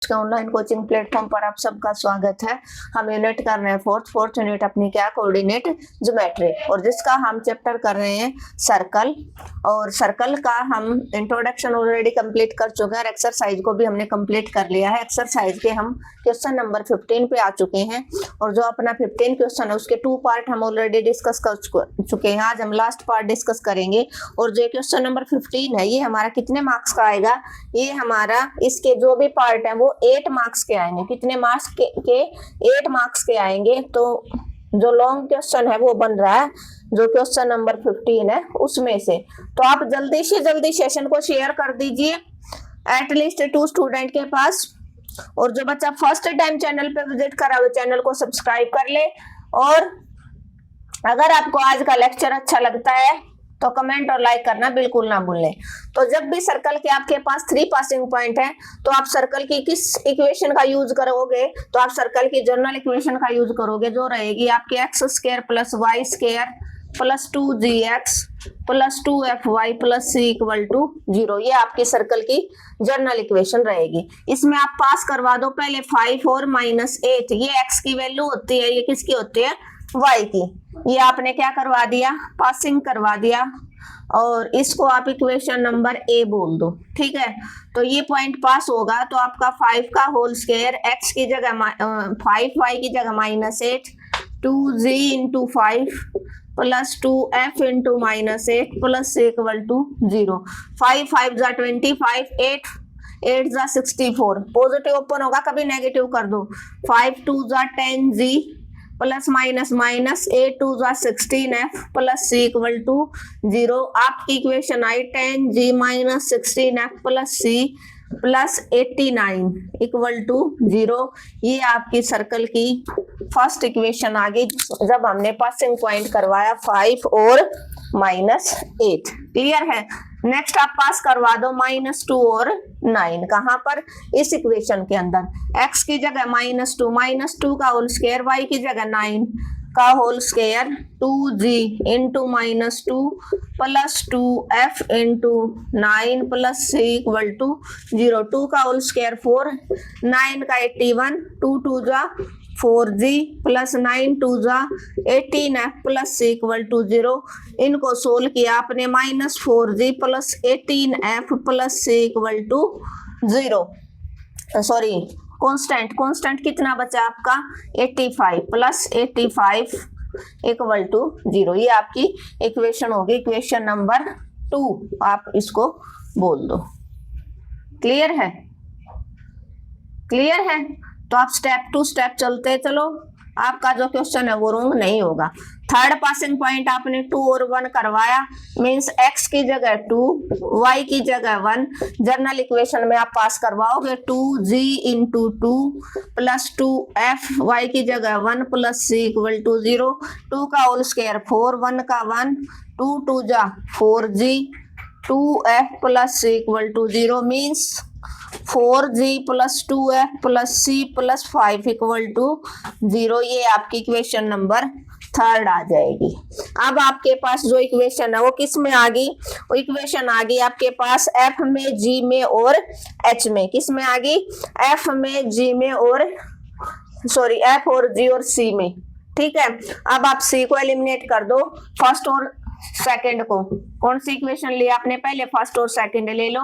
Online coaching platform पर आप सबका स्वागत है। हम यूनिट कर रहे हैं फोर्थ यूनिट अपनी क्या कोऑर्डिनेट ज्योमेट्री, और जिसका हम चैप्टर कर रहे हैं सर्कल। और सर्कल का हम इंट्रोडक्शन ऑलरेडी कंप्लीट कर चुके हैं और एक्सरसाइज को भी हमने कंप्लीट कर लिया है। एक्सरसाइज के हम क्वेश्चन नंबर 15 पे आ चुके हैं, और जो अपना 15 क्वेश्चन है उसके 2 पार्ट हम ऑलरेडी डिस्कस कर चुके हैं। आज हम लास्ट पार्ट डिस्कस करेंगे। और जो क्वेश्चन नंबर 15 है ये हमारा कितने मार्क्स का आएगा, ये हमारा इसके जो भी पार्ट है वो 8 मार्क्स के आएंगे। कितने मार्क्स के 8 मार्क्स के आएंगे। तो जो लॉन्ग क्वेश्चन है वो बन रहा है जो क्वेश्चन नंबर 15 है उसमें से। तो आप जल्दी से जल्दी सेशन को शेयर कर दीजिए एटलीस्ट 2 स्टूडेंट के पास। और जो बच्चा फर्स्ट टाइम चैनल पे विजिट करा वो चैनल को सब्सक्राइब कर ले। और अगर आपको आज का लेक्चर अच्छा लगता है तो कमेंट और लाइक करना बिल्कुल ना भूलें। तो जब भी सर्कल के आपके पास 3 पासिंग पॉइंट है तो आप सर्कल की किस इक्वेशन का यूज करोगे, तो आप सर्कल की जनरल इक्वेशन का यूज करोगे, जो रहेगी आपके x² + y² + 2gx + 2fy + c = 0। ये आपकी सर्कल की जनरल इक्वेशन रहेगी। इसमें आप पास करवा दो पहले 5 और -8। ये x की वैल्यू होती है, ये किसकी होती है, y की। ये आपने क्या करवा दिया, पासिंग करवा दिया, और इसको आप इक्वेशन नंबर a बोल दो। ठीक है, तो ये पॉइंट पास होगा। तो आपका 5 का होल स्क्वायर x की जगह 5, y की जगह -8, 2g × 5 + 2f × -8 + c = 0। 5 5 = 25, 8 8 = 64। Positive open होगा, कभी नेगेटिव कर दो। 5 2 = 10g ± 8 2 = 16f + c = 0। आपकी इक्वेशन आई 10g - 16f + c + 89 = 0। ये आपकी सर्कल की फर्स्ट इक्वेशन आ गई जब हमने पासिंग पॉइंट करवाया 5 और -8। क्लियर है। नेक्स्ट आप पास करवा दो -2 और 9। कहां पर, इस इक्वेशन के अंदर। x की जगह -2 का होल स्क्वायर, y की जगह 9 का whole square, 2g × -2 + 2f × 9 + c = 0। 2 का होल स्क्वायर 4, 9 का 81, 2 2 = 4g + 9 2 = 18f + c = 0। इनको सोल्व किया आपने, -4g + 18f + c = 0। Sorry, constant कितना बचा आपका, 85 + 85 = 0। ये आपकी इक्वेशन होगी, इक्वेशन नंबर 2 आप इसको बोल दो। क्लियर है, क्लियर है। तो आप स्टेप टू स्टेप चलते चलो, आपका जो क्वेश्चन है वो रॉन्ग नहीं होगा। थर्ड पासिंग पॉइंट आपने 2 और 1 करवाया, मींस x की जगह 2, y की जगह 1। जनरल इक्वेशन में आप पास करवाओगे 2g × 2 + 2f, y की जगह 1 + c = 0। 2 का होल स्क्वायर 4, 1 का 1, 2 2 = 4g, 2f + c = 0। Means 4g + 2f + c + 5 = 0। ये आपकी इक्वेशन नंबर 3 आ जाएगी। अब आपके पास जो इक्वेशन है वो किस में आ गई, वो इक्वेशन आ गई आपके पास f में, g में और h में। किस में आ गई, f में, g में और f और g और c में। ठीक है, अब आप c को एलिमिनेट कर दो, फर्स्ट और सेकंड को। कौन सी इक्वेशन ली आपने, पहले फर्स्ट और सेकंड ले लो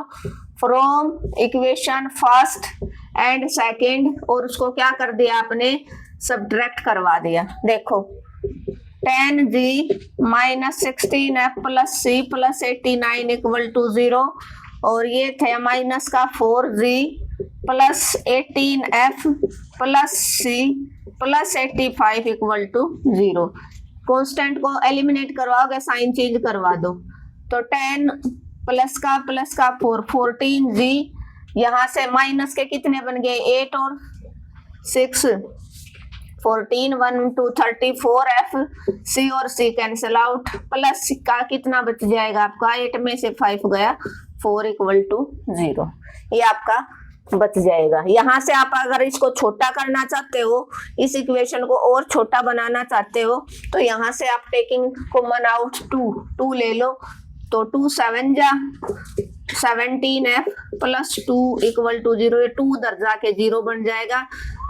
from equation first and second, और उसको क्या कर दिया आपने, सब्ट्रैक्ट करवा दिया। देखो 10g - 16f + c + 89 = 0। और ये थे माइनस का 4g + 18f + c + 85 = 0। कांस्टेंट को एलिमिनेट करवाओगे, साइन चेंज करवा दो। तो 10 प्लस का 4, 14g, यहाँ से माइनस के कितने बन गए, 8 और 6, 14 1 2 34f, c और c कैंसिल आउट, प्लस का कितना बच जाएगा आपका, 8 में से 5 गया, 4 = 0। ये आपका बच जाएगा। यहाँ से आप अगर इसको छोटा करना चाहते हो, इस इक्वेशन को और छोटा बनाना चाहते हो, तो यहाँ से आप टेकिंग कॉमन आउट 2 ले लो। तो 2 7 जा 17f प्लस 2 इक्वल टू 0, ये 2 उधर जाके 0 बन जाएगा।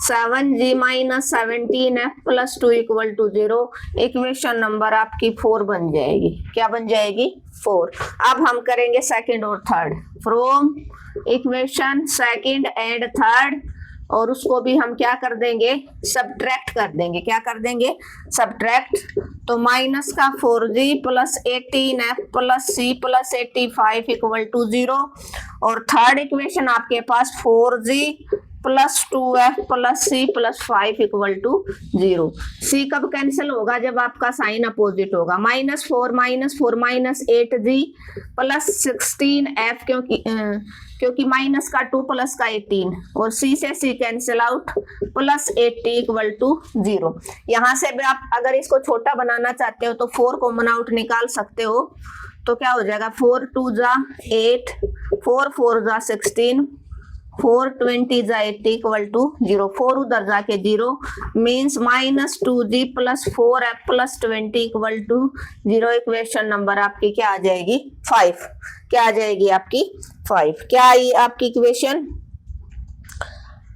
7g minus 17f plus 2 equal to 0, equation number आपकी 4 बन जाएगी। क्या बन जाएगी? 4। अब हम करेंगे सेकंड और third, from equation second and third, और उसको भी हम क्या कर देंगे? सब्ट्रैक्ट कर देंगे। क्या कर देंगे? सब्ट्रैक्ट। तो माइनस का 4g plus 18f plus c plus 85 equal to 0, और थर्ड इक्वेशन आपके पास 4g plus 2f plus c plus 5 equal to 0। c कब कैंसिल होगा? जब आपका साइन अपोजिट होगा। -4 माइनस 8g प्लस 16f, क्योंकि माइनस का 2 प्लस का 18, और c से c cancel out, plus 80 equal to 0। यहाँ से भी आप अगर इसको छोटा बनाना चाहते हो तो 4 कॉमन आउट निकाल सकते हो। तो क्या हो जाएगा? 4 2 जा 8, 4 4 जा 16, 4 20 जा 80 इक्वल टू 0। 4 उधर जाके 0, means minus 2g plus 4f plus 20 equal to 0। Equation number आपकी क्या आ जाएगी? 5। क्या आ जाएगी आपकी? 5। क्या आई आपकी इक्वेशन?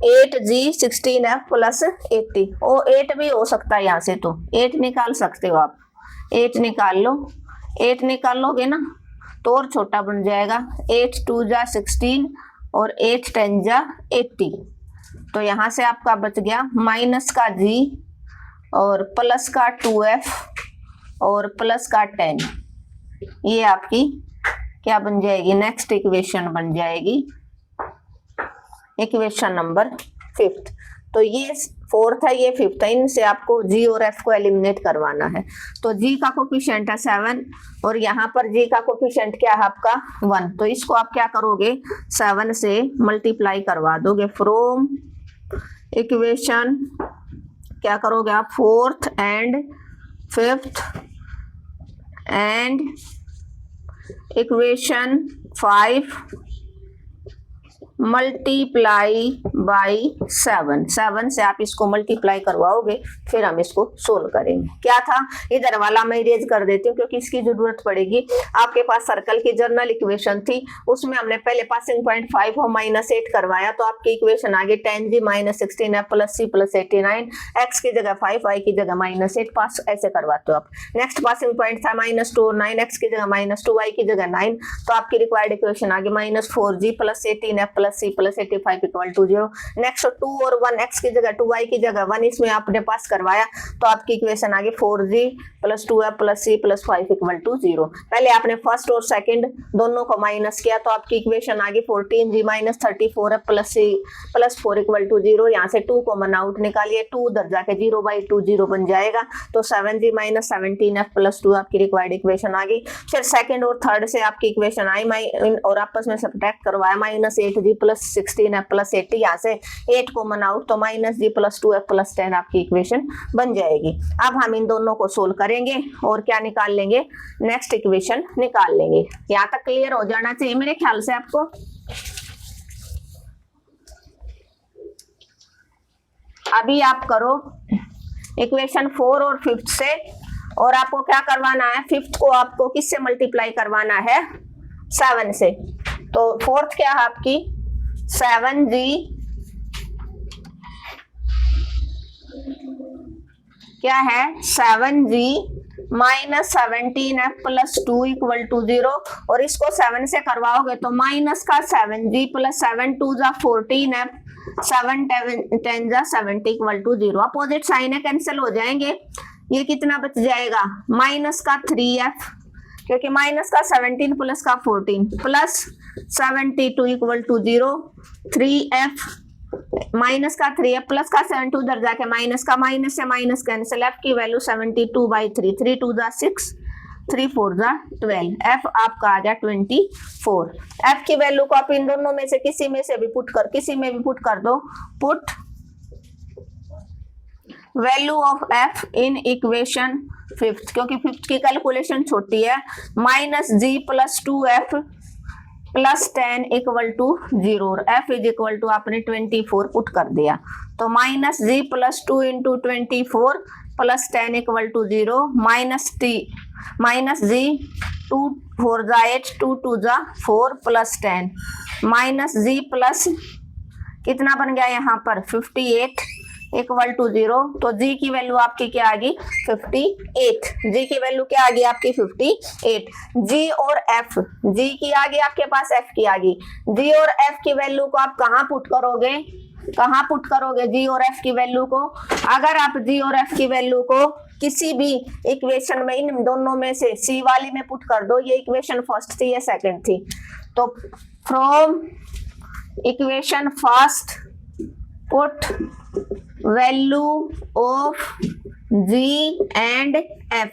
8g 16f plus 80। ओ 8 भी हो सकता है, यहाँ से तो 8 निकाल सकते हो आप। 8 निकाल लो, 8 निकाल लोगे ना तो और छोटा बन जाएगा। 8 2 जा 16 और 8 10 जा 80। तो यहाँ से आपका बच गया माइनस का g और प्लस का 2f और प्लस का 10। ये आपकी क्या बन जाएगी? नेक्स्ट इक्वेशन बन जाएगी इक्वेशन नंबर 5। तो ये 4th है, ये 5th है। इनसे आपको g और f को एलिमिनेट करवाना है। तो g का कोफिशिएंट है 7 और यहाँ पर g का कोफिशिएंट क्या है आपका? 1। तो इसको आप क्या करोगे? 7 से मल्टीप्लाई करवा दोगे। फ्रॉम इक्वेशन क्या करोगे आप? 4th and 5th and equation 5 multiply by 7 से आप इसको मल्टीप्लाई करवाओगे, फिर हम इसको सोल्व करेंगे। क्या था? इधर वाला मैं इरेज कर देती हूँ क्योंकि इसकी जरूरत पड़ेगी। आपके पास सर्कल की जनरल इक्वेशन थी, उसमें हमने पहले पासिंग पॉइंट 5 और -8 करवाया, तो आपकी इक्वेशन आगे 10g minus 16f plus c plus 89, x की जगह 5, y की जगह -8, पास ऐसे करवाते हो आप। नेक्स्ट पासिंग पॉइंट था -2 और 9, x की जगह -2, y की जगह 9, तो आपकी रिक्वायर्ड इक्वेशन आगे -4g plus 18f plus c plus 85 equal to 0। Next 2 और 1, x की जगह 2, y की जगह 1, इसमें आपने पास करवाया, तो आपकी इक्वेशन आगे 4g plus 2f plus c plus 5 equal to 0। पहले आपने फर्स्ट और सेकंड दोनों को माइनस किया, तो आपकी इक्वेशन आगे 14g minus 34f plus c plus 4 equal to 0। यहाँ से 2 कॉमन आउट निकालिए, 2 उधर जाके 0/2 0 बन जाएगा। तो 7g माइनस 17f प्लस 2 आपकी रिक्वायर्ड इक्वेशन आ गई। फिर सेकंड और थर्ड से आपकी इक्वेशन आई और आपस में सब्ट्रैक्ट करवाया, -8g प्लस 16f प्लस 80, यहाँ से 8 कॉमन आउट, तो -g प्लस 2f प्लस 10 आपकी इक्वेशन बन जाएगी। अब हम इन दोनों को सोल्व करेंगे और क्या निकाल लेंगे? नेक्स्ट इक्वेशन निकाल लेंगे। यहाँ तक क्लियर हो जाना चाहिए मेरे ख्याल से आपको। अभी आप करो इक्वेशन 4 और 5th से, और आपको क्या करवाना है? 5th को आपको किससे मल्टीप्लाई करवाना है? 7 से। तो 4th क्या है आपकी? 7g क्या है? 7g minus 17f plus 2 equal to 0, और इसको 7 से करवाओगे तो माइनस का 7g प्लस 7 2 जा 14f 7 10 जा 70 इक्वल टू 0। अपोजिट साइन है, कैंसिल हो जाएंगे। ये कितना बच जाएगा? माइनस का 3f, क्योंकि माइनस का 17 प्लस का 14 plus 72 equal to 0, 3f minus का 3f प्लस का 72 उधर जाके माइनस का, माइनस से माइनस कैंसिल, f की वैल्यू 72/3, 3 2 जा 6, 3 4 जा 12, f आपका आ गया 24। f की वैल्यू को आप इन दोनों में से किसी में भी पुट कर दो। Put value of f in equation 5th, क्योंकि 5th की कैलकुलेशन छोटी है। -g plus 2f plus 10 equal to 0, और f इज इक्वल टू आपने 24 पुट कर दिया। तो -g plus 2 into 24 plus 10 equal to 0, -g 2 4 जा 8, 2 2 जा 4 प्लस 10 माइनस जी प्लस कितना बन गया यहाँ पर 58 इक्वल टू 0। तो जी की वैल्यू आपकी क्या आ गई 58। जी की वैल्यू क्या आ गई आपकी 58। जी और एफ, जी की आ गई आपके पास, एफ की आ गई। जी और एफ की वैल्यू को आप कहाँ पुट करोगे, कहाँ पुट करोगे जी और एफ की वैल्यू को? अगर आप जी और एफ की वैल्यू को किसी भी इक्वेशन में इन दोनों में से सी वाली में पुट कर दो, ये इक्वेशन फर्स्ट थी या सेकंड थी, तो from equation first put value of G and F,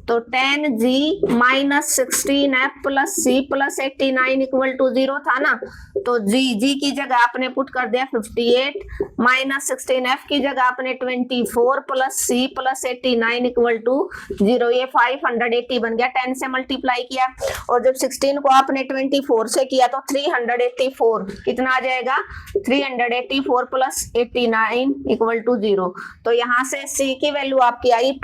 तो 10g minus 16f plus C plus 89 equal to 0 था ना। तो जी की जगह आपने पुट कर दिया 58 माइनस 16f की जगह आपने 24 plus C plus 89 equal to 0। ये 580 बन गया, 10 से मल्टीप्लाई किया और जब 16 को आपने 24 से किया तो 384 कितना आ जाएगा 384 प्लस 89 इक्वल टू 0। तो यहाँ से सी की वैल्यू आपकी आई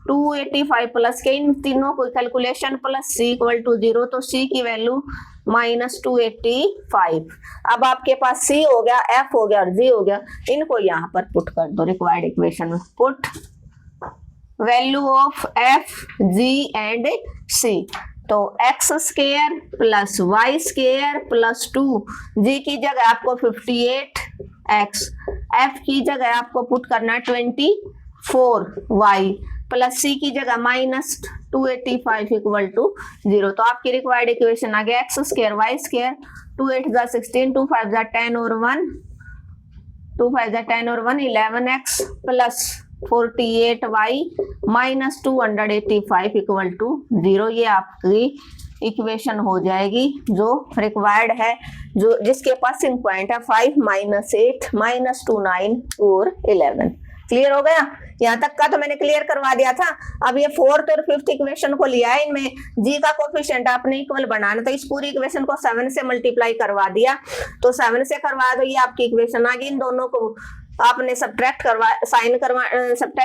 285 प्लस के इन तीनों को calculation plus C equal to 0, तो सी की वैल्यू माइनस 285। अब आपके पास सी हो गया, एफ हो गया और जी हो गया, इनको यहाँ पर पुट कर दो रिक्वायर्ड इक्वेशन में। Put value of F G and C, तो X square plus Y square plus 2, G की जगह आपको 58x, एफ की जगह आपको पुट करना 24y प्लस सी की जगह माइनस 285 इक्वल टू 0। तो आपकी रिक्वायर्ड इक्वेशन आ गया एक्स स्क्वायर वाई स्क्वायर 2 8 जा 16 2 5 जा 10 और 1 2 5 जा 10 और 1 11x plus 48y minus 285 equal to 0। ये आपकी इक्वेशन हो जाएगी जो रिक्वायर्ड है, जो जिसके पास सिंक पॉइंट है 5 माइनस 8 माइनस 2 9 और 11। क्लियर हो गया? यहाँ तक का तो मैंने क्लियर करवा दिया था। अब ये फोर्थ और फिफ्थ इक्वेशन को लिया है, इनमें जी का कोफिशिएंट आपने इक्वल बनाना, तो इस पूरी इक्वेशन को 7 से मल्टीप्लाई करवा दिया, तो 7 से करवा दो, ये आपकी इक्वेशन आ गई। इन दोनों को आपने सब्ट्रैक्ट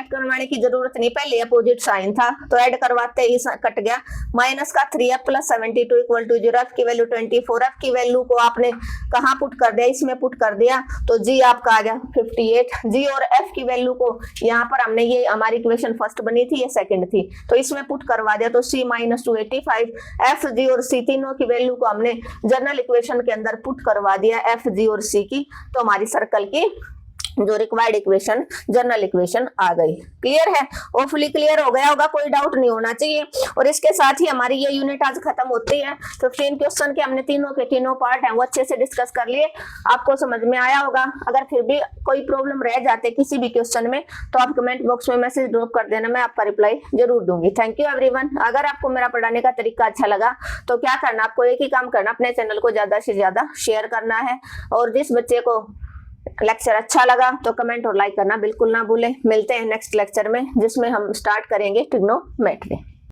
करवाने की जरूरत नहीं, पहले अपोजिट साइन था तो ऐड करवाते ही कट गया। माइनस का 3f plus 72 equal to 0, F की वैल्यू 24, एफ की वैल्यू को आपने कहाँ पुट कर दिया, इसमें पुट कर दिया, तो जी आपका आ गया 58। जी और एफ की वैल्यू को यहाँ पर हमने, ये हमारी इक्वेशन फर्स्ट बनी थी, ये सेकंड थी, तो इसमें पुट करवा दिया, तो सी माइनस 285। एफ जी और सी तीनों की वैल्यू को हमने जनरल इक्वेशन के अंदर पुट करवा दिया, एफ जी और सी की, तो हमारी सर्कल की जो रिक्वायर्ड इक्वेशन जनरल इक्वेशन आ गई। क्लियर है? होपफुली क्लियर हो गया होगा, कोई डाउट नहीं होना चाहिए। और इसके साथ ही हमारी ये यूनिट आज खत्म होती है। 15 क्वेश्चन के हमने तीनों पार्ट हैं वो अच्छे से डिस्कस कर लिए, आपको समझ में आया होगा। अगर फिर भी कोई प्रॉब्लम रह जाते किसी भी क्वेश्चन में तो आप कमेंट बॉक्स में मैसेज ड्रॉप कर देना, मैं आपका रिप्लाई जरूर दूंगी। Thank you everyone. अगर आपको मेरा पढ़ाने का तरीका अच्छा लगा तो क्या करना, आपको एक ही काम करना, अपने चैनल को ज्यादा से ज्यादा शेयर करना है, और जिस बच्चे को लेक्चर अच्छा लगा तो कमेंट और लाइक करना बिल्कुल ना भूलें। मिलते हैं नेक्स्ट लेक्चर में, जिसमें हम स्टार्ट करेंगे ट्रिग्नोमेट्री।